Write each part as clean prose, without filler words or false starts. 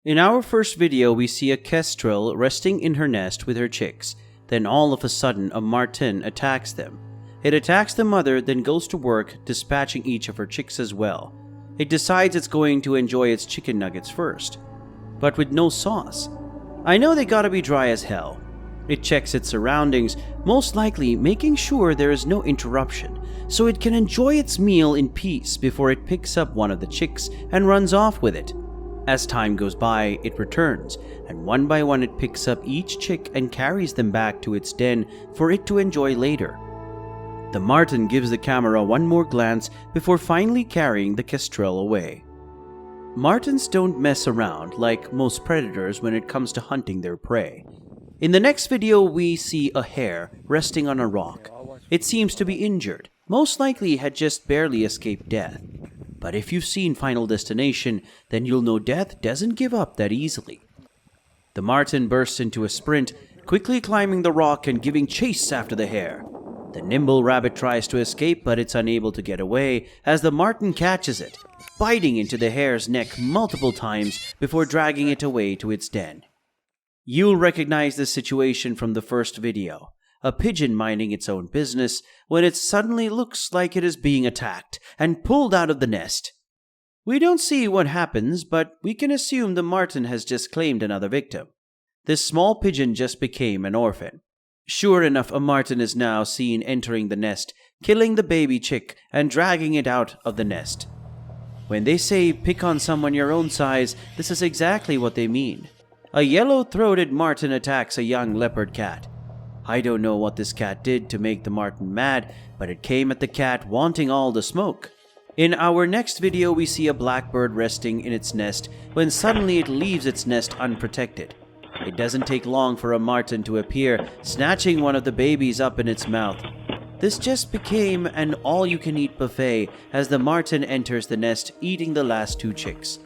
In our first video, we see a kestrel resting in her nest with her chicks. Then all of a sudden, a marten attacks them. It attacks the mother, then goes to work, dispatching each of her chicks as well. It decides it's going to enjoy its chicken nuggets first, but with no sauce. I know they gotta be dry as hell. It checks its surroundings, most likely making sure there is no interruption, so it can enjoy its meal in peace before it picks up one of the chicks and runs off with it. As time goes by, it returns, and one by one it picks up each chick and carries them back to its den for it to enjoy later. The marten gives the camera one more glance before finally carrying the kestrel away. Martens don't mess around like most predators when it comes to hunting their prey. In the next video, we see a hare resting on a rock. It seems to be injured, most likely had just barely escaped death. But if you've seen Final Destination, then you'll know death doesn't give up that easily. The marten bursts into a sprint, quickly climbing the rock and giving chase after the hare. The nimble rabbit tries to escape, but it's unable to get away as the marten catches it, biting into the hare's neck multiple times before dragging it away to its den. You'll recognize this situation from the first video. A pigeon minding its own business when it suddenly looks like it is being attacked and pulled out of the nest. We don't see what happens, but we can assume the marten has just claimed another victim. This small pigeon just became an orphan. Sure enough, a marten is now seen entering the nest, killing the baby chick and dragging it out of the nest. When they say pick on someone your own size, this is exactly what they mean. A yellow-throated marten attacks a young leopard cat. I don't know what this cat did to make the marten mad, but it came at the cat wanting all the smoke. In our next video, we see a blackbird resting in its nest when suddenly it leaves its nest unprotected. It doesn't take long for a marten to appear, snatching one of the babies up in its mouth. This just became an all-you-can-eat buffet as the marten enters the nest, eating the last two chicks.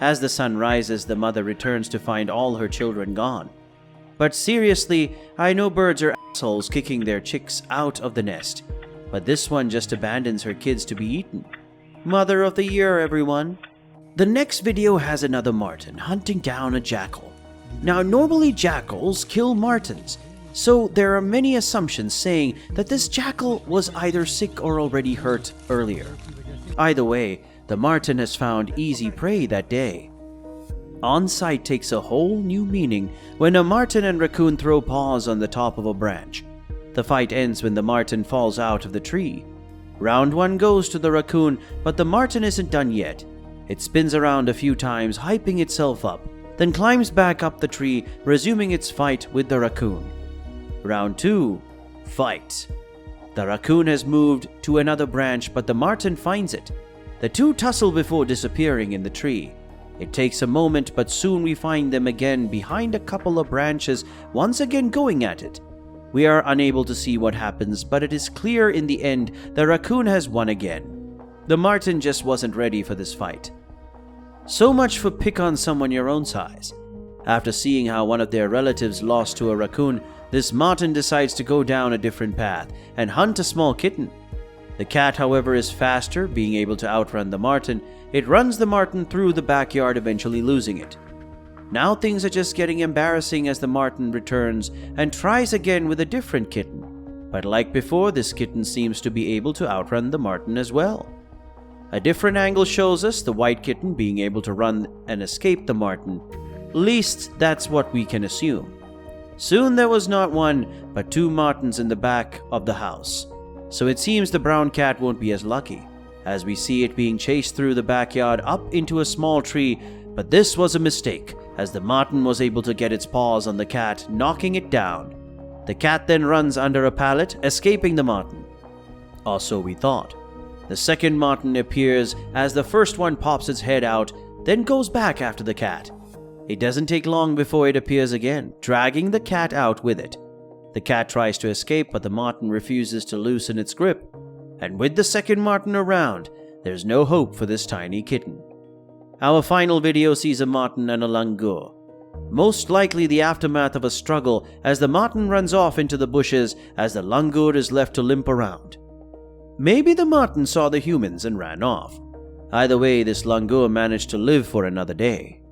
As the sun rises, the mother returns to find all her children gone. But seriously, I know birds are assholes kicking their chicks out of the nest, but this one just abandons her kids to be eaten. Mother of the year, everyone! The next video has another marten hunting down a jackal. Now, normally jackals kill martens, so there are many assumptions saying that this jackal was either sick or already hurt earlier. Either way, the marten has found easy prey that day. On-site takes a whole new meaning when a marten and raccoon throw paws on the top of a branch. The fight ends when the marten falls out of the tree. Round one goes to the raccoon, but the marten isn't done yet. It spins around a few times, hyping itself up, then climbs back up the tree, resuming its fight with the raccoon. Round two, fight. The raccoon has moved to another branch, but the marten finds it. The two tussle before disappearing in the tree. It takes a moment, but soon we find them again behind a couple of branches, once again going at it. We are unable to see what happens, but it is clear in the end the raccoon has won again. The marten just wasn't ready for this fight. So much for pick on someone your own size. After seeing how one of their relatives lost to a raccoon, this marten decides to go down a different path and hunt a small kitten. The cat, however, is faster, being able to outrun the marten. It runs the marten through the backyard, eventually losing it. Now things are just getting embarrassing as the marten returns and tries again with a different kitten. But like before, this kitten seems to be able to outrun the marten as well. A different angle shows us the white kitten being able to run and escape the marten. Least that's what we can assume. Soon there was not one, but two martens in the back of the house. So it seems the brown cat won't be as lucky, as we see it being chased through the backyard up into a small tree, but this was a mistake, as the marten was able to get its paws on the cat, knocking it down. The cat then runs under a pallet, escaping the marten. Or so we thought. The second marten appears as the first one pops its head out, then goes back after the cat. It doesn't take long before it appears again, dragging the cat out with it. The cat tries to escape, but the marten refuses to loosen its grip. And with the second marten around, there's no hope for this tiny kitten. Our final video sees a marten and a langur. Most likely the aftermath of a struggle, as the marten runs off into the bushes as the langur is left to limp around. Maybe the marten saw the humans and ran off. Either way, this langur managed to live for another day.